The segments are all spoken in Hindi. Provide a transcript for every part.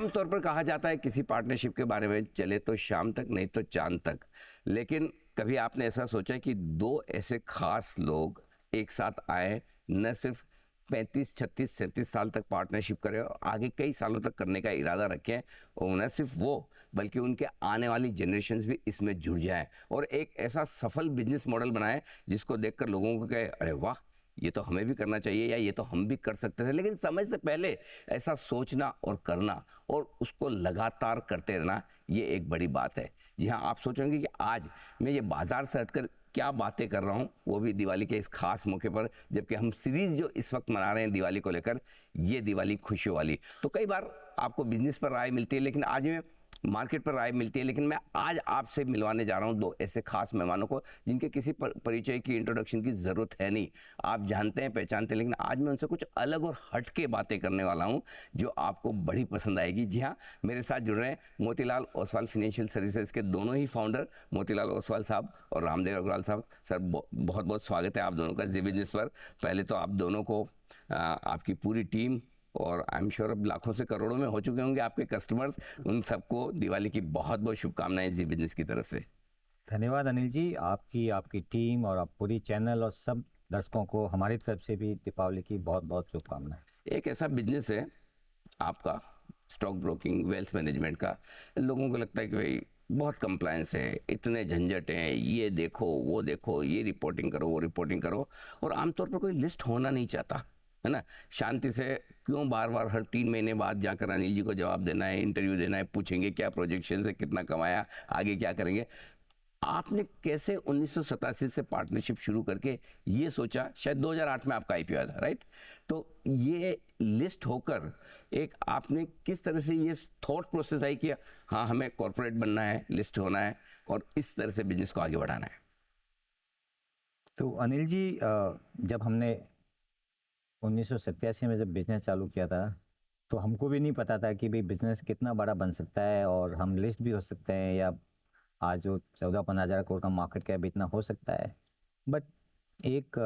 आमतौर पर कहा जाता है किसी पार्टनरशिप के बारे में, चले तो शाम तक नहीं तो चांद तक, लेकिन कभी आपने ऐसा सोचा कि दो ऐसे खास लोग एक साथ आए, न सिर्फ 35, 36, 37 साल तक पार्टनरशिप करें और आगे कई सालों तक करने का इरादा रखें, और न सिर्फ वो बल्कि उनके आने वाली जनरेशन्स भी इसमें जुड़ जाएं और एक ऐसा सफल बिजनेस मॉडल बनाएं जिसको देखकर लोगों को कहे अरे वाह, ये तो हमें भी करना चाहिए या ये तो हम भी कर सकते थे। लेकिन समय से पहले ऐसा सोचना और करना और उसको लगातार करते रहना, ये एक बड़ी बात है। जी हाँ, आप सोचेंगे कि आज मैं ये बाजार से हटकर क्या बातें कर रहा हूँ, वो भी दिवाली के इस खास मौके पर, जबकि हम सीरीज़ जो इस वक्त मना रहे हैं दिवाली को लेकर, ये दिवाली खुशियों वाली। तो कई बार आपको बिजनेस पर राय मिलती है, लेकिन आज मैं मार्केट पर राय मिलती है, लेकिन मैं आज आपसे मिलवाने जा रहा हूं दो ऐसे खास मेहमानों को जिनके किसी परिचय की, इंट्रोडक्शन की ज़रूरत है नहीं, आप जानते हैं, पहचानते हैं, लेकिन आज मैं उनसे कुछ अलग और हट के बातें करने वाला हूं जो आपको बड़ी पसंद आएगी। जी हाँ, मेरे साथ जुड़ रहे हैं मोतीलाल ओसवाल फाइनेंशियल सर्विसेज के दोनों ही फाउंडर मोतीलाल ओसवाल साहब और रामदेव अग्रवाल साहब। सर, बहुत बहुत स्वागत है आप दोनों का जी बिजनेस पर। पहले तो आप दोनों को, आपकी पूरी टीम और आई एम श्योर अब लाखों से करोड़ों में हो चुके होंगे आपके कस्टमर्स, उन सबको दिवाली की बहुत बहुत शुभकामनाएं जी बिजनेस की तरफ से। धन्यवाद अनिल जी, आपकी टीम और आप पूरी चैनल और सब दर्शकों को हमारी तरफ से भी दीपावली की बहुत बहुत शुभकामनाएं। एक ऐसा बिजनेस है आपका, स्टॉक ब्रोकिंग, वेल्थ मैनेजमेंट का, लोगों को लगता है कि भाई बहुत कंप्लायंस है, इतने झंझट हैं, ये देखो वो देखो, ये रिपोर्टिंग करो वो रिपोर्टिंग करो, और आमतौर पर कोई लिस्ट होना नहीं चाहता, है ना। शांति से क्यों बार बार हर 3 महीने बाद जाकर अनिल जी को जवाब देना है, इंटरव्यू देना है, पूछेंगे क्या प्रोजेक्शन है, कितना कमाया, आगे क्या करेंगे। आपने कैसे 1987 से पार्टनरशिप शुरू करके ये सोचा, शायद 2008 में आपका आईपीओ आया था, राइट? तो ये लिस्ट होकर एक आपने किस तरह से ये थॉट प्रोसेस आई कि हाँ हमें कॉर्पोरेट बनना है, लिस्ट होना है और इस तरह से बिजनेस को आगे बढ़ाना है? तो अनिल जी, जब हमने 1987 में जब बिज़नेस चालू किया था, तो हमको भी नहीं पता था कि भाई बिज़नेस कितना बड़ा बन सकता है और हम लिस्ट भी हो सकते हैं, या आज जो 14-15 हज़ार करोड़ का मार्केट कैप इतना हो सकता है। बट एक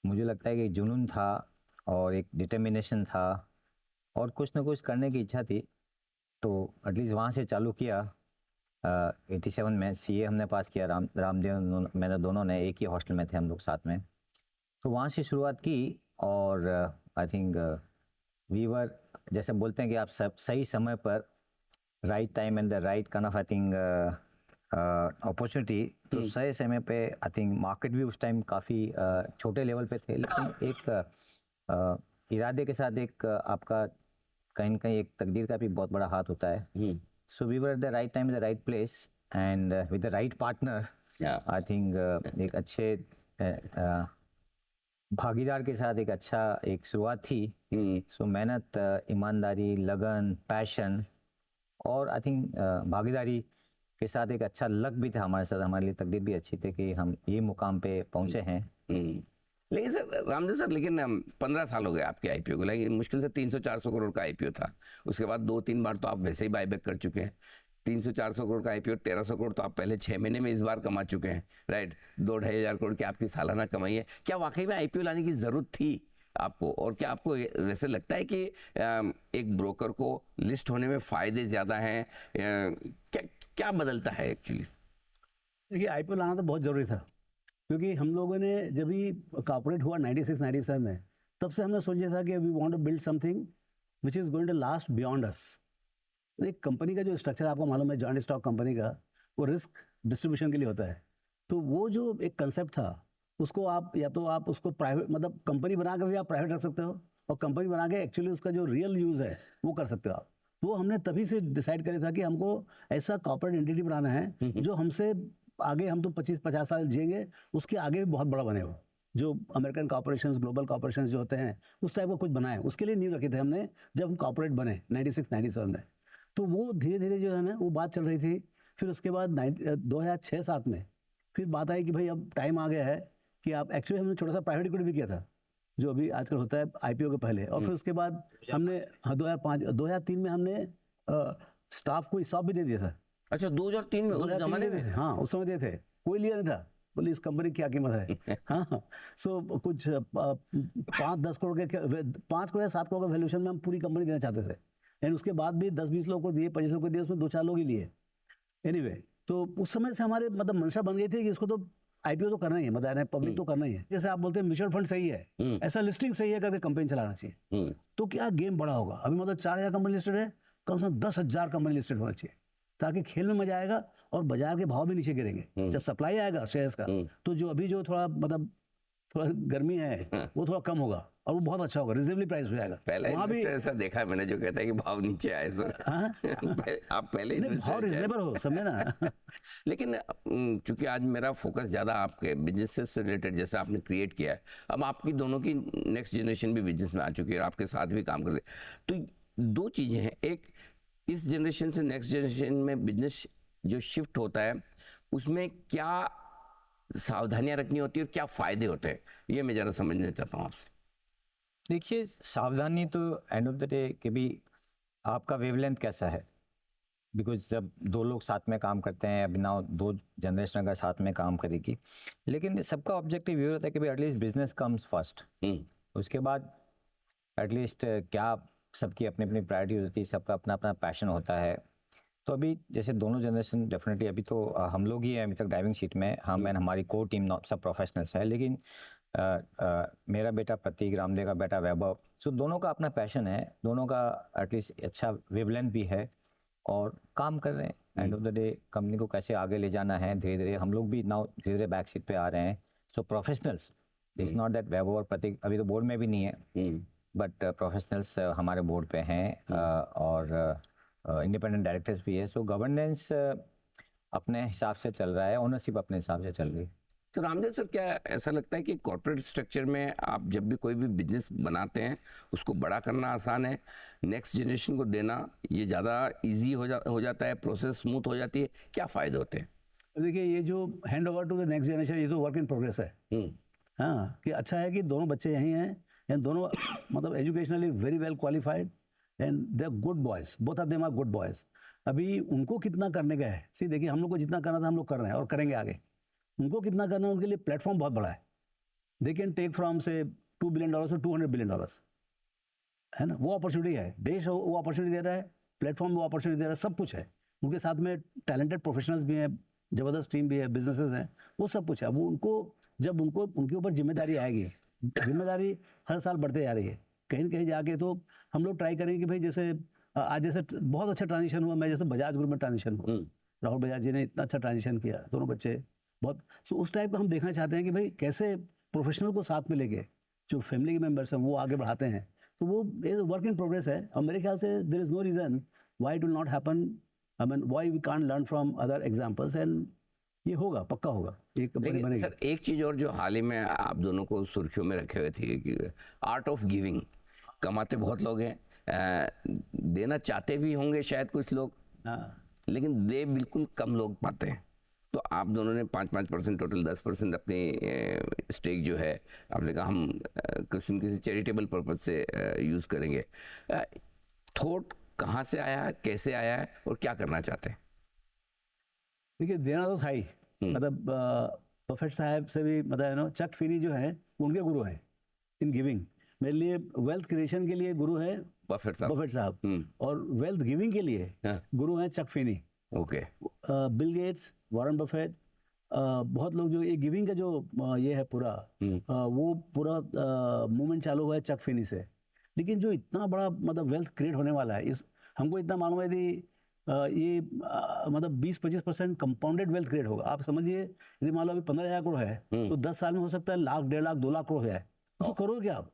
मुझे लगता है कि जुनून था और एक डिटर्मिनेशन था और कुछ ना कुछ करने की इच्छा थी, तो एटलीस्ट वहाँ से चालू किया। 87 में सीए हमने पास किया, रामदेव मैंने दोनों ने एक ही हॉस्टल में थे हम लोग साथ में, तो वहाँ से शुरुआत की। और आई थिंक वीवर, जैसे बोलते हैं कि आप सब सही समय पर, right time and the right kind of I think opportunity, तो सही समय पे आई थिंक मार्केट भी उस टाइम काफ़ी छोटे लेवल पे थे, लेकिन एक इरादे के साथ एक आपका कहीं ना कहीं एक तकदीर का भी बहुत बड़ा हाथ होता है। So we were at the right time, the right place and with the right partner. I think एक अच्छे भागीदार के साथ एक अच्छा एक शुरुआत थी। सो मेहनत, ईमानदारी, लगन, पैशन और आई थिंक भागीदारी के साथ एक अच्छा लक भी था हमारे साथ। हमारे लिए तकदीर भी अच्छी थी कि हम ये मुकाम पे पहुंचे हैं। लेकिन सर, रामदेव सर, लेकिन 15 साल हो गए आपके आईपीओ को, लेकिन मुश्किल से 300-400 करोड़ का आईपीओ था। उसके बाद 2-3 बार तो आप वैसे ही बायबैक कर चुके हैं। 300-400 करोड़ का आईपीओ, 1300 करोड़ तो आप पहले 6 महीने में इस बार कमा चुके हैं, राइट? 2-2.5 हज़ार करोड़ की आपकी सालाना कमाई है। क्या वाकई में आईपीओ लाने की ज़रूरत थी आपको? और क्या आपको वैसे लगता है कि एक ब्रोकर को लिस्ट होने में फ़ायदे ज़्यादा हैं? क्या बदलता है एक्चुअली? देखिए, आईपीओ लाना तो बहुत ज़रूरी था, क्योंकि हम लोगों ने जब भी कॉर्पोरेट हुआ 96-97 में, तब से हमने सोचा था कि we want to build something which is going to last beyond us. एक कंपनी का जो स्ट्रक्चर आपको मालूम है, जॉइंट स्टॉक कंपनी का, वो रिस्क डिस्ट्रीब्यूशन के लिए होता है। तो वो जो एक कंसेप्ट था, उसको आप या तो आप उसको प्राइवेट, मतलब कंपनी बना के भी आप प्राइवेट रख सकते हो, और कंपनी बना के एक्चुअली उसका जो रियल यूज़ है वो कर सकते हो आप। तो हमने तभी से डिसाइड करा था कि हमको ऐसा कॉर्पोरेट एंटिटी बनाना है जो हमसे आगे, हम तो 25-50 साल जिएंगे, उसके आगे भी बहुत बड़ा बने हो। जो अमेरिकन कॉर्पोरेशंस, ग्लोबल कॉर्पोरेशंस जो होते हैं, उस टाइप का कुछ बनाए, उसके लिए नींव रखे थे हमने जब हम कॉर्पोरेट बने 96-97 में। तो वो धीरे धीरे जो है ना, वो बात चल रही थी। फिर उसके बाद 2006-07 में फिर बात आई कि भाई अब टाइम आ गया है कि आप, एक्चुअली हमने छोटा सा प्राइवेट इक्विटी भी किया था, जो अभी आजकल होता है आईपीओ के पहले। और फिर उसके बाद हमने 2003 में हमने स्टाफ को स्टॉक भी दे दिया था। अच्छा, 2003 में? उस जमाने में? हाँ, उस समय दिए थे, कोई लिया नहीं था, बोले इस कंपनी की क्या कीमत है। हाँ, सो कुछ 5-10 करोड़ के, 5 करोड़ या 7 करोड़ के वैल्यूएशन में हम पूरी कंपनी देना चाहते थे। एंड उसके बाद भी 10-20 लोग को दिए, 25 लोग को दिए, उसमें 2-4 लोग ही लिए एनीवे। तो उस समय से हमारे मतलब मंशा बन गई थी कि इसको तो आईपीओ तो करना ही है, मतलब पब्लिक तो करना ही है। जैसे आप बोलते हैं म्यूचुअल फंड सही है, ऐसा लिस्टिंग सही है करके कंपनी चलाना चाहिए। तो क्या गेम बड़ा होगा। अभी मतलब 4,000 कंपनी लिस्टेड है, कम से कम 10,000 कंपनी लिस्टेड होना चाहिए, ताकि खेल में मजा आएगा और बाजार के भाव भी नीचे गिरेंगे। जब सप्लाई आएगा शेयर्स का, तो जो अभी जो थोड़ा मतलब थोड़ा गर्मी है वो थोड़ा कम होगा और वो बहुत अच्छा होगा, रिजनेबली प्राइस हो जाएगा। पहला वहाँ भी इन्वेस्टर ऐसा देखा है मैंने जो कहता है कि भाव नीचे आए सर। आप पहले नहीं, भाव इन्वेस्टर रिजनेबल हो, समझे ना। लेकिन चूंकि आज मेरा फोकस ज़्यादा आपके बिजनेस से रिलेटेड जैसे आपने क्रिएट किया है, अब आपकी दोनों की नेक्स्ट जनरेशन भी बिजनेस में आ चुकी है और आपके साथ भी काम कर रही है, तो दो चीज़ें हैं। एक, इस जनरेशन से नेक्स्ट जनरेशन में बिजनेस जो शिफ्ट होता है उसमें क्या सावधानियां रखनी होती है और क्या फ़ायदे होते हैं, ये मैं ज़रा समझना चाहता हूँ आपसे। देखिए, सावधानी तो एंड ऑफ द डे कि भी आपका वेवलेंथ कैसा है। बिकॉज जब दो लोग साथ में काम करते हैं, अभी ना दो जनरेशन अगर साथ में काम करेगी, लेकिन सबका ऑब्जेक्टिव ये होता है कि भाई एटलीस्ट बिजनेस कम्स फर्स्ट, उसके बाद एटलीस्ट क्या सबकी अपनी अपनी प्रायोरिटी होती है, सबका अपना अपना पैशन होता है। तो अभी जैसे दोनों जनरेशन डेफिनेटली अभी तो हम लोग ही हैं अभी तक ड्राइविंग सीट में, हम एंड हमारी कोर टीम सब प्रोफेशनल्स है, लेकिन मेरा बेटा प्रतीक, रामदेव का बेटा वैभव, सो दोनों का अपना पैशन है, दोनों का एटलीस्ट अच्छा वेवलेंथ भी है और काम कर रहे हैं। End of the day company को कैसे आगे ले जाना है, धीरे धीरे हम लोग भी नाउ धीरे धीरे बैक सीट पे आ रहे हैं। सो प्रोफेशनल्स, इट्स नॉट दैट वैभव और प्रतीक अभी तो बोर्ड में भी नहीं है, बट प्रोफेशनल्स हमारे बोर्ड पे हैं और इंडिपेंडेंट डायरेक्टर्स भी है। सो गवर्नेंस अपने हिसाब से चल रहा है, ओनरशिप अपने हिसाब से चल रही है। तो रामदेव सर, क्या ऐसा लगता है कि कॉर्पोरेट स्ट्रक्चर में आप जब भी कोई भी बिजनेस बनाते हैं उसको बड़ा करना आसान है, नेक्स्ट जनरेशन को देना ये ज़्यादा इजी हो जाता है, प्रोसेस स्मूथ हो जाती है, क्या फ़ायदे होते हैं? देखिए, ये जो hand over to the next generation, ये तो वर्क इन प्रोग्रेस है। हाँ, कि अच्छा है कि दोनों बच्चे यहीं हैं एंड दोनों मतलब educationally very well qualified and they are good boys, both of them are good boys. अभी उनको कितना करने का है, सी देखिए, हम लोग को जितना करना था हम लोग कर रहे हैं और करेंगे आगे। उनको कितना करना है, उनके लिए प्लेटफॉर्म बहुत बड़ा है। दे कैन टेक फ्रॉम से $2 बिलियन से $200 बिलियन, है ना। वो अपॉर्चुनिटी है, देश वो अपॉर्चुनिटी दे रहा है, प्लेटफॉर्म वो अपॉर्चुनिटी दे रहा है, सब कुछ है। उनके साथ में टैलेंटेड प्रोफेशनल्स भी हैं, ज़बरदस्त टीम भी है, बिजनेसेस हैं, वो सब कुछ है। वो उनको जब उनके ऊपर जिम्मेदारी आएगी, जिम्मेदारी हर साल बढ़ते जा रही है कहीं न कहीं जाके। तो हम लोग ट्राई करेंगे कि भाई जैसे आज जैसे बहुत अच्छा ट्रांजिशन हुआ, मैं जैसे बजाज ग्रुप में ट्रांजिशन हुआ, राहुल बजाज जी ने इतना अच्छा ट्रांजिशन किया, दोनों बच्चे बहुत। सो उस टाइप का हम देखना चाहते हैं कि भाई कैसे प्रोफेशनल को साथ में लेके जो फैमिली के मेम्बर्स हैं वो आगे बढ़ाते हैं। तो वो वर्क इन प्रोग्रेस है और मेरे ख्याल से there is no reason why it will not happen. I mean why we can't learn from other examples, and ये होगा, पक्का होगा, एक कंपनी लेकिन बनेगी। सर, एक चीज़ और जो हाल ही में आप दोनों को सुर्खियों में रखे हुए थे कि आर्ट ऑफ गिविंग। कमाते बहुत लोग हैं, देना चाहते भी होंगे शायद कुछ लोग, लेकिन दे बिल्कुल कम लोग पाते हैं। तो आप दोनों ने 5% टोटल 10% अपनी स्टेक जो है आपने कहा हम किसी चैरिटेबल पर्पज से यूज़ करेंगे। थॉट कहाँ से आया, कैसे आया है और क्या करना चाहते हैं? देखिए, देना तो था ही, मतलब बफेट साहब से भी, मतलब चक फिनी जो है उनके गुरु हैं इन गिविंग। मेरे लिए वेल्थ क्रिएशन के लिए गुरु हैं बफेट साहब, और वेल्थ गिविंग के लिए गुरु हैं Chuck Feeney. Okay. Bill Gates, Warren Buffett, बहुत लोग जो ये गिविंग का जो ये है पूरा, वो पूरा मूवमेंट चालू हुआ है चक फिनी से। लेकिन जो इतना बड़ा मतलब वेल्थ क्रिएट होने वाला है, इस हमको इतना मालूम है कि ये मतलब 20-25% कंपाउंडेड वेल्थ क्रिएट होगा। आप समझिए, यदि मान लो अभी 15,000 करोड़ है तो 10 साल में हो सकता है 1 लाख, 1.5 लाख, 2 लाख करोड़ हो जाए। उसको करोगे क्या आप?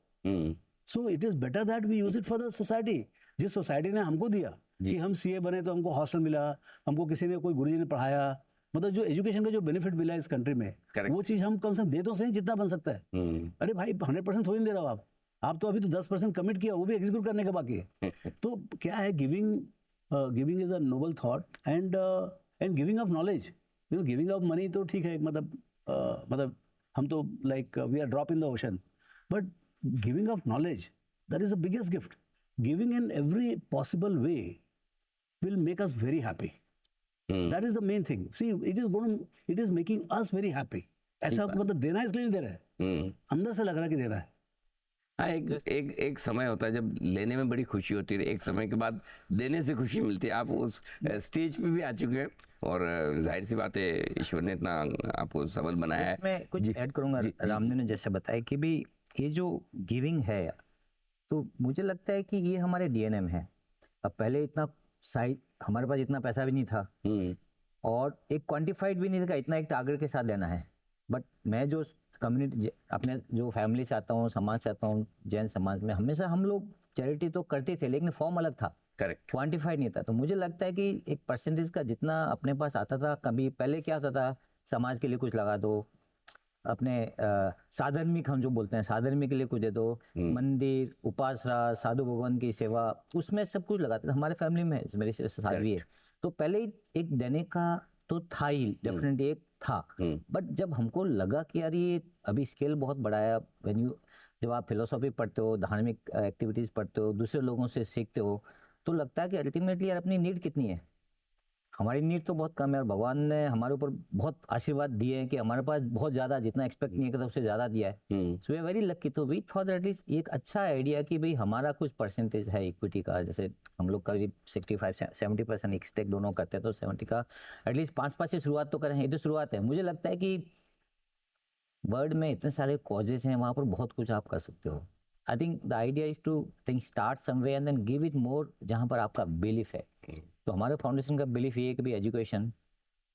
So it is better that we use it for the society. जिस सोसाइटी ने हमको दिया कि हम सीए बने तो हमको हॉस्टल मिला, हमको किसी ने कोई गुरुजी ने पढ़ाया, मतलब जो एजुकेशन का जो बेनिफिट मिला इस कंट्री में, वो चीज़ हम कम से कम दे तो सही जितना बन सकता है। अरे भाई, 100% थोड़ी नहीं दे रहा हो आप तो अभी तो 10% कमिट किया, वो भी एग्जीक्यूट करने का बाकी है। तो क्या है, giving is a noble thought and giving of knowledge. Giving of money तो ठीक है, मतलब हम तो like we are drop in the ocean, but giving of knowledge, that is the biggest gift. Giving in every possible way will make us very happy. That is the main thing. See, it is making us very happy. ऐसा मतलब देना इसलिए नहीं दे रहा है, अंदर से लग रहा है कि दे रहा है। हाँ, एक समय होता है जब लेने में बड़ी खुशी होती है, एक समय के बाद देने से खुशी मिलती है। आप उस स्टेज पे भी आ चुके हैं और जाहिर सी बात है ईश्वर ने इतना आपको सबल बनाया है। मैं कुछ ऐड करूंगा। रामदेव ने जैसे बताया कि भी ये जो गिविंग है, तो मुझे लगता है कि ये हमारे डीएनए में है। अब पहले इतना साइज, हमारे पास इतना पैसा भी नहीं था और एक क्वांटिफाइड भी नहीं था इतना एक टारगेट के साथ देना है। बट मैं जो कम्युनिटी, अपने जो फैमिली से आता हूँ, समाज से आता हूँ, जैन समाज में हमेशा हम लोग चैरिटी तो करते थे, लेकिन फॉर्म अलग था, करेक्ट। क्वांटिफाइड नहीं था। तो मुझे लगता है कि एक परसेंटेज का जितना अपने पास आता था, कभी पहले क्या होता था, समाज के लिए कुछ लगा दो, अपने साधर्मिक, हम जो बोलते हैं साधर्मिक के लिए कुछ दे दो, मंदिर, उपासना, साधु भगवान की सेवा, उसमें सब कुछ लगाते थे। हमारे फैमिली में मेरी साधवी है, तो पहले ही एक देने का तो था ही, डेफिनेटली एक था। बट जब हमको लगा कि यार ये अभी स्केल बहुत बड़ा है, जब आप फिलोसॉफी पढ़ते हो, धार्मिक एक्टिविटीज पढ़ते हो, दूसरे लोगों से सीखते हो, तो लगता है कि अल्टीमेटली यार अपनी नीड कितनी है। हमारी नीड तो बहुत कम है और भगवान ने हमारे ऊपर बहुत आशीर्वाद दिए हैं कि हमारे पास बहुत ज़्यादा, जितना एक्सपेक्ट नहीं किया उससे ज़्यादा दिया है। So we are very lucky. तो वी थॉट एटलीस्ट एक अच्छा आइडिया कि भाई हमारा कुछ परसेंटेज है इक्विटी का, जैसे हम लोग करीब 65-70% एक स्टेक दोनों करते हैं, तो 70 का एटलीस्ट 5 से शुरुआत तो करें। ये तो शुरुआत है। मुझे लगता है कि वर्ल्ड में इतने सारे कॉजेज हैं, वहाँ पर बहुत कुछ आप कर सकते हो। I think the idea is to think start somewhere and then give it more, जहाँ पर आपका बिलीफ है। तो हमारे फाउंडेशन का बिलीफ ये है कि भी एजुकेशन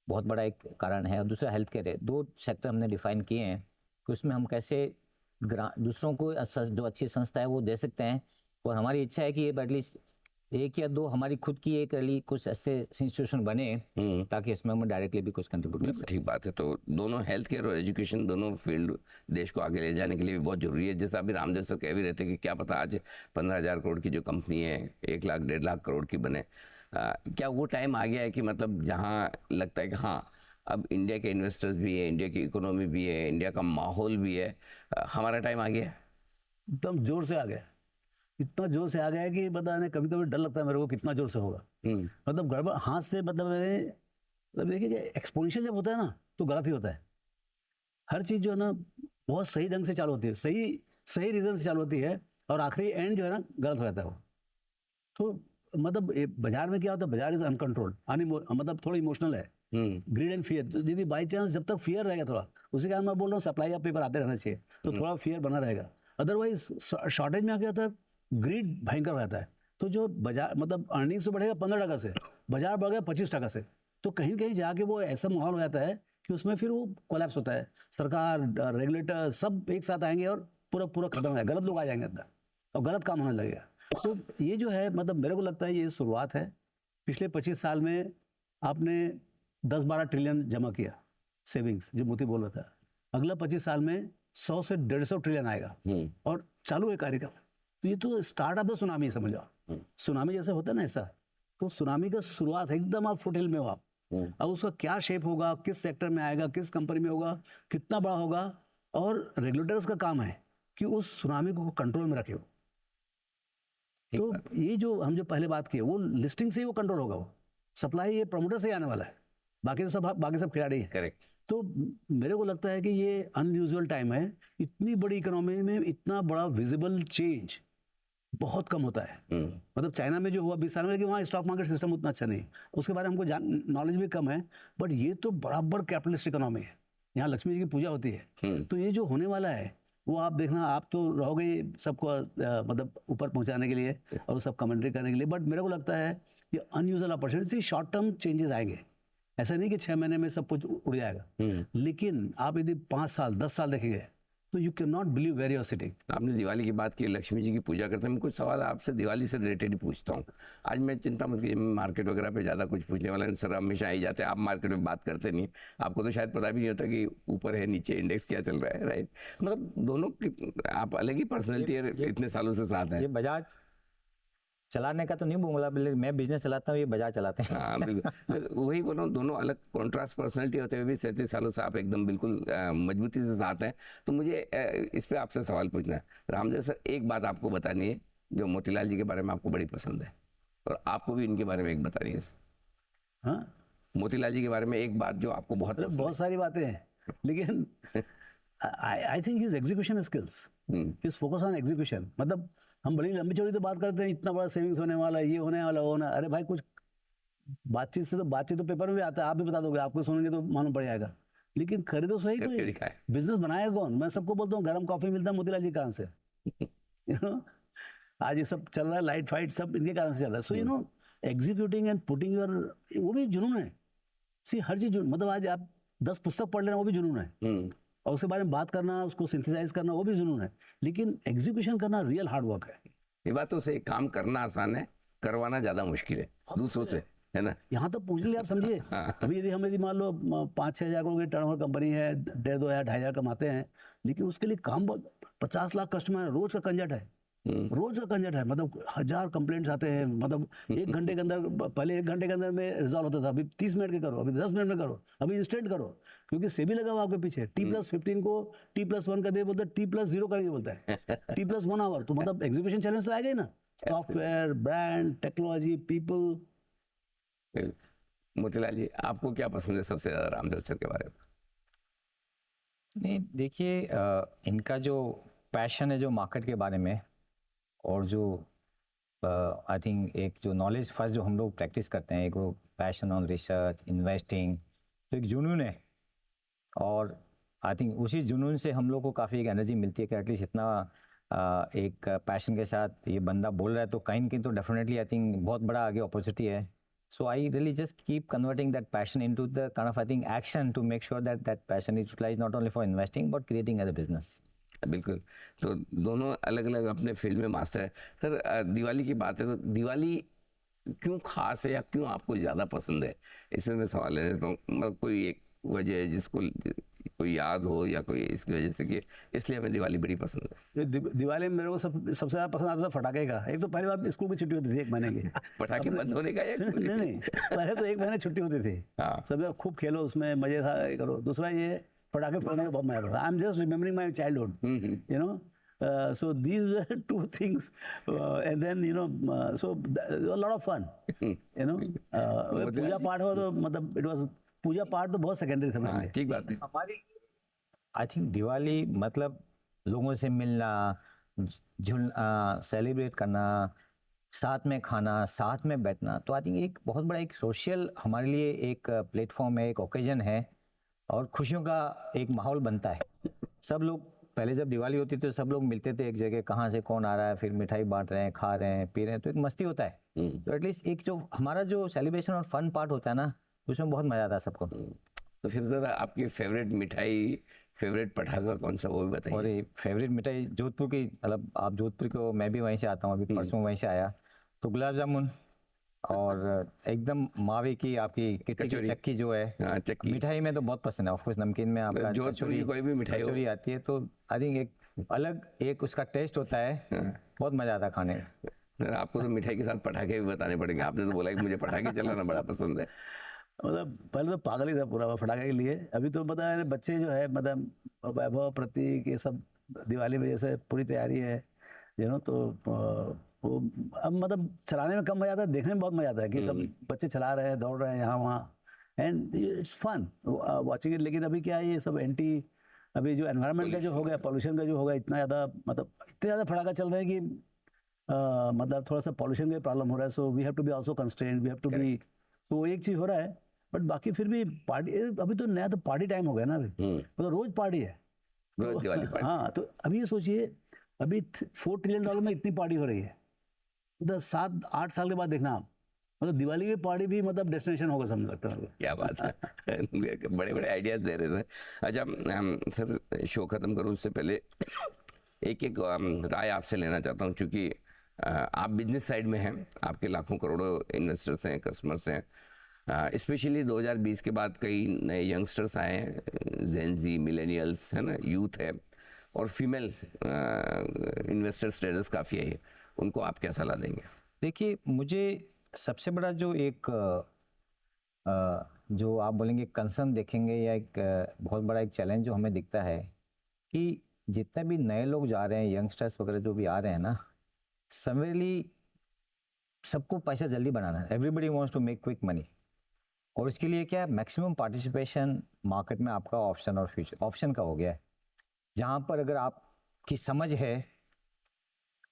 बहुत बड़ा एक कारण है और दूसरा हेल्थ केयर है। 2 सेक्टर हमने डिफाइन किए हैं कि उसमें हम कैसे दूसरों को जो अच्छी संस्था है वो दे सकते हैं। और हमारी इच्छा है कि ये एटलीस्ट 1 या 2 हमारी खुद की एक कुछ ऐसे इंस्टीट्यूशन बने ताकि इसमें हम डायरेक्टली भी कुछ कंट्रीब्यूट कर सकें। ठीक बात है। तो दोनों हेल्थ केयर और एजुकेशन, दोनों फील्ड देश को आगे ले जाने के लिए भी बहुत जरूरी है। जैसा अभी रामदेव सर कह भी रहते हैं कि क्या पता आज 15,000 करोड़ की जो कंपनी है 1 लाख 1.5 लाख करोड़ की बने। क्या वो टाइम आ गया है कि मतलब जहाँ लगता है कि हाँ अब इंडिया के इन्वेस्टर्स भी है, इंडिया की इकोनॉमी भी है, इंडिया का माहौल भी है, हमारा टाइम आ गया है? एकदम जोर से आ गया, इतना जोर से आ गया है कि पता नहीं, कभी कभी डर लगता है मेरे को कितना जोर से होगा। मतलब गड़बड़ हाथ से, मतलब मैंने, मतलब देखिए एक्सपोनेंशियल जब होता है ना तो गलत ही होता है। हर चीज़ जो है ना बहुत सही ढंग से चालू होती है, सही रीज़न से चालू होती है और आखिरी एंड जो है ना गलत हो जाता है वो। तो मतलब बाजार में क्या होता है, बाजार इज अनकंट्रोल्ड, मतलब थोड़ा इमोशनल है, ग्रीड एंड फियर। तो यदि बाई चांस जब तक फियर रहेगा थोड़ा, उसी कारण मैं बोल रहा हूँ सप्लाई ऑफ पेपर आते रहना चाहिए, तो थोड़ा फियर बना रहेगा। अदरवाइज शॉर्टेज में क्या होता है, ग्रीड भयंकर हो जाता है। तो जो बाजार, मतलब अर्निंग्स तो बढ़ेगा 15% से, बाजार बढ़ गया 25% से, तो कहीं कहीं जाके वो ऐसा माहौल हो जाता है कि उसमें फिर वो कोलैप्स होता है। सरकार, रेगुलेटर सब एक साथ आएंगे और पूरा खत्म हो जाएगा, गलत लोग आ जाएंगे अंदर और गलत काम होने लगेगा। तो ये जो है, मतलब मेरे को लगता है ये शुरुआत है। पिछले 25 साल में आपने 10-12 ट्रिलियन जमा किया सेविंग्स, जो मोती बोल रहा था। अगला 25 साल में 100 से 150 ट्रिलियन आएगा और चालू है कार्यक्रम। तो ये तो स्टार्ट ऑफ द सुनामी समझ जाओ, सुनामी जैसे होता है ना ऐसा। तो सुनामी का शुरुआत है, एकदम आप फुटहिल में हो आप। अब उसका क्या शेप होगा, किस सेक्टर में आएगा, किस कंपनी में होगा, कितना बड़ा होगा, और रेगुलेटर्स का काम है कि उस सुनामी को कंट्रोल में रखे हो। तो ये जो हम जो पहले बात की, वो लिस्टिंग से ही वो कंट्रोल होगा, वो सप्लाई ये प्रमोटर से ही आने वाला है, बाकी सब खिलाड़ी हैं। करेक्ट। तो मेरे को लगता है कि ये अनयूजुअल टाइम है। इतनी बड़ी इकोनॉमी में इतना बड़ा विजिबल चेंज बहुत कम होता है। मतलब चाइना में जो हुआ 20 साल में, कि वहाँ स्टॉक मार्केट सिस्टम उतना अच्छा नहीं, उसके बारे में हमको नॉलेज भी कम है। बट ये तो बराबर कैपिटलिस्ट इकोनॉमी है, यहाँ लक्ष्मी जी की पूजा होती है। तो ये जो होने वाला है वो आप देखना, आप तो रहोगे सबको मतलब ऊपर पहुंचाने के लिए और सब कमेंट्री करने के लिए। बट मेरे को लगता है ये unusual opportunity, short term changes आएंगे। ऐसा नहीं कि 6 महीने में सब कुछ उड़ जाएगा, लेकिन आप यदि 5 साल 10 साल देखेंगे तो you can not believe where you are sitting. आपने दिवाली की बात की, लक्ष्मी जी की पूजा करते हैं। मैं कुछ सवाल आपसे दिवाली से रिलेटेड ही पूछता हूँ। आज मैं चिंता मत कीजिए, मैं मार्केट वगैरह पे ज़्यादा कुछ पूछने वाला नहीं। सर हमेशा ही जाते हैं, आप मार्केट में बात करते नहीं, आपको तो शायद पता भी नहीं होता कि ऊपर है नीचे इंडेक्स क्या चल रहा है, राइट? मतलब दोनों आप अलग ही पर्सनैलिटी इतने सालों से साथ हैं। ये बजाज चलाने का तो नहीं बोला, मैं बिजनेस चलाता हूँ, ये बजाज चलाते हैं। हाँ बिल्कुल, वही बोल रहा हूँ, दोनों अलग कॉन्ट्रास्ट पर्सनैलिटी होते हुए भी 37 सालों से आप एकदम बिल्कुल मजबूती से साथ हैं। तो मुझे इस पे आपसे सवाल पूछना है। रामदेव सर, एक बात आपको बतानी है जो मोतीलाल जी के बारे में आपको बड़ी पसंद है, और आपको भी इनके बारे में एक बतानी है। हाँ, मोतीलाल जी के बारे में एक बात जो आपको बहुत पसंद बहुत सारी बातें हैं, लेकिन I think his execution skills, his focus on execution. मतलब हम बड़ी लंबी चौड़ी तो बात करते हैं, इतना बड़ा सेविंग्स होने वाला, ये होने वाला, वो होना. अरे भाई कुछ बातचीत तो पेपर में भी आता है, आप भी बता दोगे, आपको सुनेंगे तो मालूम पड़ जाएगा. लेकिन खरीदो सही, करके कोई दिखाए. बिजनेस बनाया कौन? मैं सबको बोलता हूँ गर्म कॉफी मिलता है मोतीलाल जी कारण से. यू नो, आज ये सब चल रहा है, लाइट फाइट सब इनके कारण से चल रहा है. So you know, executing and putting your, वो भी जुनून है. सी हर चीज मतलब आज आप 10 पुस्तक पढ़ लेना वो भी जुनून है, और उसके बारे में बात करना, उसको सिंथेसाइज करना वो भी जुनून है. लेकिन एग्जीक्यूशन करना रियल हार्ड वर्क है. ये बात तो सही, काम करना आसान है, करवाना ज़्यादा मुश्किल है दूसरों से, है ना. यहाँ तक पहुँच लिया आप समझिए. अभी यदि मान लो 5-6 हज़ार करोड़ की टर्नओवर कंपनी है, 1,500-2,000 2,500 कमाते हैं, लेकिन उसके लिए काम 50 लाख कस्टमर है, रोज का कंजट है. रोज का कंजट है. मतलब 1000 कंप्लेंट्स आते हैं. मतलब 1 घंटे के अंदर, पहले 1 घंटे के अंदर में रिजॉल्व होता था, अभी 30 मिनट के करो, अभी 10 मिनट में करो, अभी इंस्टेंट करो, क्योंकि सेबी लगा हुआ आपके पीछे. T+15 को T+1 कर दे बोलता है, T+0 करेंगे बोलता है, T+1 आवर. तो मतलब एग्जीक्यूशन चैलेंज तो आएगा ही ना. Software, brand, technology, people. Motilal ji, आपको क्या पसंद है सबसे ज़्यादा रामदेव सर के बारे में? नहीं देखिए, इनका जो पैशन है जो मार्केट के बारे में, और जो आई थिंक एक जो नॉलेज फर्स्ट जो हम लोग प्रैक्टिस करते हैं, एक वो पैशन ऑन रिसर्च, इन्वेस्टिंग, तो एक जुनून है. और आई थिंक उसी जुनून से हम लोग को काफ़ी एक एनर्जी मिलती है कि एटलीस्ट इतना एक पैशन के साथ ये बंदा बोल रहा है, तो कहीं ना कहीं तो डेफिनेटली आई थिंक बहुत बड़ा आगे अपॉर्चुनिटी है. So I really just keep converting that passion into the kind of I think action to make sure that that passion is utilized not only for investing but creating as a business. बिल्कुल. तो दोनों अलग अलग अपने फील्ड में मास्टर है. सर, दिवाली की बात है तो दिवाली क्यों खास है या क्यों आपको ज़्यादा पसंद है, इसमें मैं सवाल लेता हूँ. मतलब कोई एक वजह है जिसको कोई याद हो, या कोई इसकी वजह से कि इसलिए हमें दिवाली बड़ी पसंद है? दिवाली में मेरे को सबसे ज़्यादा पसंद आता था फटाके का. एक तो पहली बात, स्कूल की छुट्टी होती थी 1 महीने की. पटाखे बंद होने का? नहीं, पहले तो 1 महीने छुट्टी होती थी. हाँ. सब खूब खेलो, उसमें मजे था, ये करो. दूसरा ये पटाखे फोड़ने का बहुत मजा आता था. I am just remembering my childhood, you know. So these were 2 things, and then you know, so a lot of fun, you know. पूजा पाठ हो तो मतलब it was, पूजा पाठ तो बहुत सेकेंडरी था मेरे लिए. ठीक बात है. हमारी आई थिंक दिवाली मतलब लोगों से मिलना, झुलना, सेलिब्रेट करना, साथ में खाना, साथ में बैठना. तो आई थिंक एक बहुत बड़ा एक सोशल हमारे लिए एक प्लेटफॉर्म है, एक ओकेजन है, और खुशियों का एक माहौल बनता है. सब लोग पहले जब दिवाली होती तो सब लोग मिलते थे एक जगह, कहाँ से कौन आ रहा है, फिर मिठाई बांट रहे हैं, खा रहे हैं, पी रहे हैं, तो एक मस्ती होता है. तो एटलीस्ट एक जो हमारा जो सेलिब्रेशन और फन पार्ट होता है ना, उसमें बहुत मजा आता है सबको. तो फिर ज़रा आपकी फेवरेट मिठाई, फेवरेट पटाखा कौन सा, वो भी बताइए. और ये फेवरेट मिठाई जोधपुर की, मतलब आप जोधपुर को, मैं भी वहीं से आता हूँ, अभी परसों वहीं से आया, तो गुलाब जामुन और एकदम मावे की आपकी कितनी की चक्की जो है. हाँ, चक्की. मिठाई में तो बहुत पसंद है. ऑफकोर्स नमकीन में आपका जोधपुर की कोई भी मिठाई हो. कचौरी आती है, तो आई थिंक एक अलग एक उसका टेस्ट होता है. बहुत मजा आता है खाने में. सर, आपको तो मिठाई के साथ पटाखे भी बताने पड़ेंगे. आपने तो बोला कि मुझे पटाखे चलाना बड़ा पसंद है. मतलब पहले तो पागल ही था पूरा फटाखे के लिए. अभी तो पता है बच्चे जो है, मतलब वैभव, प्रतीक, ये सब दिवाली में जैसे पूरी तैयारी है, यू नो. तो वो अब मतलब चलाने में कम मजा आता है, देखने में बहुत मजा आता है कि सब बच्चे चला रहे हैं, दौड़ रहे हैं यहाँ वहाँ, and it's fun watching it. लेकिन अभी क्या है, ये सब अभी जो एनवायरनमेंट का जो हो गया, पॉल्यूशन का जो हो गया, इतना ज़्यादा, मतलब इतने ज़्यादा फटाखा चल रहे हैं कि मतलब थोड़ा सा पॉल्यूशन का प्रॉब्लम हो रहा है. So we have to be also constrained, we have to be. तो वो एक चीज़ हो रहा है. बट बाकी फिर भी पार्टी, अभी तो नया तो पार्टी टाइम हो गया ना. अभी मतलब रोज पार्टी है. रोज दिवाली पार्टी. हाँ, तो अभी ये सोचिए, अभी $4 ट्रिलियन में इतनी पार्टी हो रही है. मतलब 7-8 साल के बाद देखना आप, मतलब दिवाली की पार्टी भी मतलब डेस्टिनेशन होगा, समझ लगता है. क्या बात है. बड़े बड़े आइडियाज दे रहे थे. अच्छा सर, शो ख़त्म करूँ उससे पहले एक राय आपसे लेना चाहता हूँ, क्योंकि आप बिजनेस साइड में हैं, आपके लाखों करोड़ों इन्वेस्टर्स हैं, कस्टमर्स हैं. स्पेशली 2020 के बाद कई नए यंगस्टर्स आए हैं, जेनजी, मिलेनियल्स, है ना, यूथ है, और फीमेल इन्वेस्टर्स, ट्रेडर्स काफ़ी है. उनको आप क्या सलाह देंगे? देखिए, मुझे सबसे बड़ा जो एक जो आप बोलेंगे कंसर्न देखेंगे, या एक बहुत बड़ा एक चैलेंज जो हमें दिखता है, कि जितने भी नए लोग जा रहे हैं, यंगस्टर्स वगैरह जो भी आ रहे हैं ना, समवेयरली सबको पैसा जल्दी बनाना है. Everybody wants to make quick money, और इसके लिए क्या है, मैक्सिमम पार्टिसिपेशन मार्केट में आपका ऑप्शन और फ्यूचर ऑप्शन का हो गया है. जहाँ पर अगर आपकी समझ है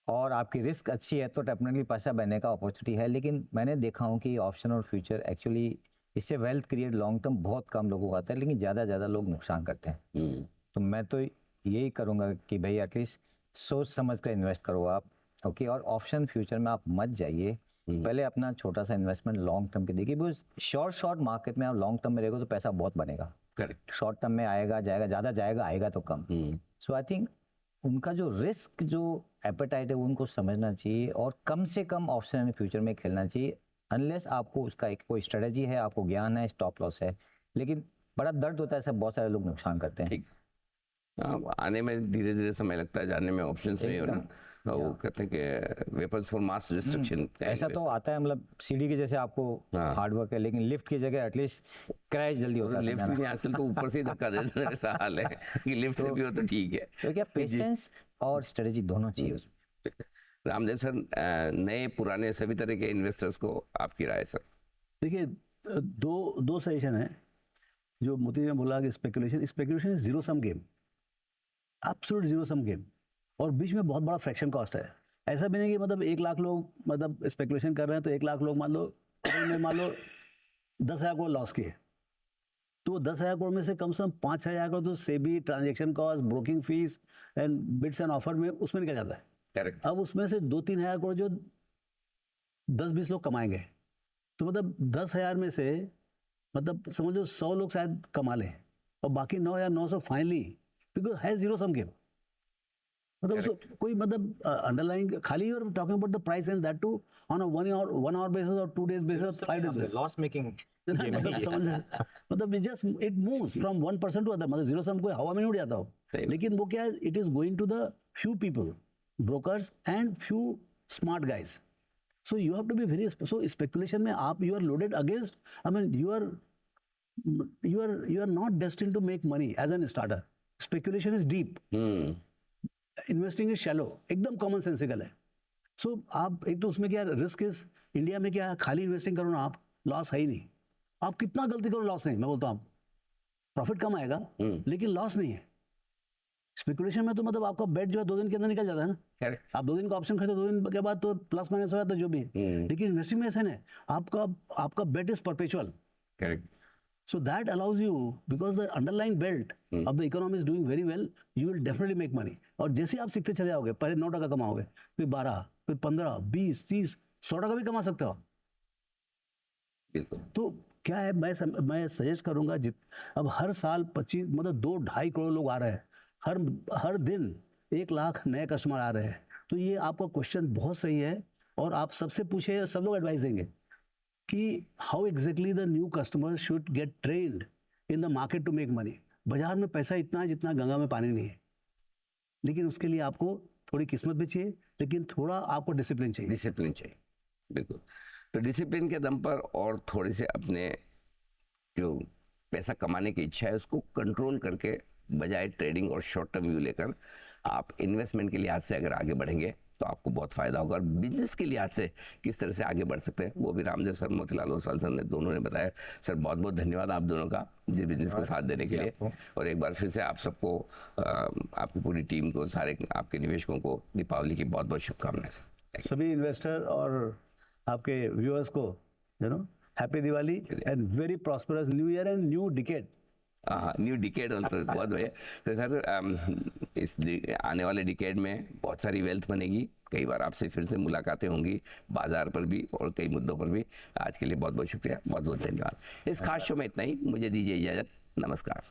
और आपकी रिस्क अच्छी है तो डेफिनेटली पैसा बनने का अपॉर्चुनिटी है। लेकिन मैंने देखा हूँ कि ऑप्शन और फ्यूचर एक्चुअली इससे वेल्थ क्रिएट लॉन्ग टर्म बहुत कम लोगों को आता है, लेकिन ज़्यादा लोग नुकसान करते हैं। तो मैं तो यही करूँगा कि भाई एटलीस्ट सोच समझ कर इन्वेस्ट करो आप, ओके। और ऑप्शन फ्यूचर में आप मत जाइए, पहले अपना छोटा सा इन्वेस्टमेंट लॉन्ग टर्म के देखिए, बिकॉज शॉर्ट मार्केट में आप लॉन्ग टर्म में रहेगा तो पैसा बहुत बनेगा। करेक्ट। शॉर्ट टर्म में आएगा जाएगा, ज़्यादा जाएगा आएगा तो कम। सो आई थिंक उनका जो रिस्क जो एपेटाइट है वो उनको समझना चाहिए और कम से कम ऑप्शन एंड फ्यूचर में खेलना चाहिए, अनलेस आपको उसका एक कोई स्ट्रेटजी है, आपको ज्ञान है, स्टॉप लॉस है। लेकिन बड़ा दर्द होता है, सब बहुत सारे लोग नुकसान करते हैं। ठीक। आने में धीरे धीरे समय लगता है, जानने में ऑप्शंस नहीं हो रहा। वो कहते हैं कि वेपन्स फॉर मास डिस्ट्रक्शन। ऐसा तो आता है, मतलब सीढ़ी के जैसे आपको हार्ड वर्क है, लेकिन लिफ्ट की जगह एटलीस्ट क्रैश जल्दी होता है। लिफ्ट भी नहीं, आजकल तो ऊपर से ही धक्का दे देते हैं, ऐसा हाल है कि लिफ्ट से भी हो तो ठीक है। तो क्या पेशेंस और स्ट्रेटजी दोनों चाहिए उसमें। रामदेव सर, नए पुराने सभी तरह के इन्वेस्टर्स को आपकी राय सर? देखिए, दो सजेशन है। जो मोती ने बोला कि speculation is zero sum game, absolute zero sum game, और बीच में बहुत बड़ा फ्रैक्शन कॉस्ट है। ऐसा भी नहीं कि मतलब 1 लाख लोग मतलब स्पेकुलेशन कर रहे हैं तो 1 लाख लोग मान लो 10,000 करोड़ लॉस किए, तो 10,000 करोड़ में से कम 5,000 करोड़ तो SEBI, transaction cost, broking fees and bids and offer में उसमें निकल जाता है। करेक्ट। अब उसमें से 2-3 हज़ार करोड़ जो 10-20 लोग कमाएंगे, तो मतलब 10,000 में से मतलब समझ लो 100 लोग शायद कमा लें और बाकी 9,900 फाइनली, बिकॉज है जीरो सम गेम। मतलब उसको कोई मतलब अंडरलाइंग खाली और talking about the price and that too on a 1 hour basis और 2 days basis, 5 days basis, loss making मतलब it moves from 1% to other. मतलब जीरो सम कोई हवा में नहीं उड़ जाता हो, लेकिन वो क्या है, it is going to the few people, brokers and few smart guys. So you have to be very, so speculation में आप you are loaded against, I mean you are not destined to make money as an starter. Speculation is deep, investing is shallow, एकदम कॉमन सेंसिकल है। सो आप एक तो उसमें क्या रिस्क इज, इंडिया में क्या खाली इन्वेस्टिंग करो ना आप, लॉस है ही नहीं। आप कितना गलती करो लॉस नहीं, मैं बोलता हूँ प्रॉफिट कम आएगा लेकिन लॉस नहीं है। स्पेकुलेशन में तो मतलब आपका बेट जो है 2 दिन के अंदर निकल जाता है ना। Correct. आप 2 दिन का ऑप्शन खरीदो, 2 दिन के बाद तो प्लस माइनस हो जाता है जो भी। लेकिन इन्वेस्टिंग में ऐसा नहीं, आपका bet is perpetual. Correct. So that allows you, because the underlying belt of the economy is doing very well, you will definitely make money. और जैसे आप सीखते चले जाओगे, पहले 9% कमाओगे, फिर 12, फिर 15, 20, 30, 100% भी कमा सकते हो। बिल्कुल। तो क्या है, मैं सजेस्ट करूंगा अब हर साल 25 मतलब 2-2.5 करोड़ लोग आ रहे हैं, हर दिन 1 लाख नए कस्टमर आ रहे हैं। तो ये आपका क्वेश्चन बहुत सही है, और आप सबसे पूछे, सब लोग एडवाइस देंगे कि how exactly the new customer should get trained in the market to make money. बाजार में पैसा इतना है जितना गंगा में पानी नहीं है, लेकिन उसके लिए आपको थोड़ी किस्मत भी चाहिए, लेकिन थोड़ा आपको डिसिप्लिन चाहिए। डिसिप्लिन चाहिए, बिल्कुल। तो डिसिप्लिन के दम पर और थोड़े से अपने जो पैसा कमाने की इच्छा है उसको कंट्रोल करके, बजाय ट्रेडिंग और शॉर्ट टर्म व्यू लेकर आप इन्वेस्टमेंट के लिहाज से अगर आगे बढ़ेंगे तो आपको बहुत फायदा होगा। और बिजनेस के लिहाज से किस तरह से आगे बढ़ सकते हैं वो भी रामदेव सर, मोतीलाल ओसवाल सर ने दोनों ने बताया। सर बहुत बहुत धन्यवाद आप दोनों का इस बिजनेस को साथ देने के लिए। और एक बार फिर से आप सबको, आपकी पूरी टीम को, सारे आपके निवेशकों को दीपावली की बहुत बहुत शुभकामनाएं। सभी इन्वेस्टर और आपके व्यूअर्स को happy Diwali and very prosperous new year and new decade. हाँ, न्यू डिकेड ऑल्सो, बहुत बढ़िया। तो सर इस आने वाले डिकेड में बहुत सारी वेल्थ बनेगी, कई बार आपसे फिर से मुलाकातें होंगी बाजार पर भी और कई मुद्दों पर भी। आज के लिए बहुत बहुत शुक्रिया, बहुत बहुत धन्यवाद। इस खास शो में इतना ही, मुझे दीजिए इजाज़त, नमस्कार।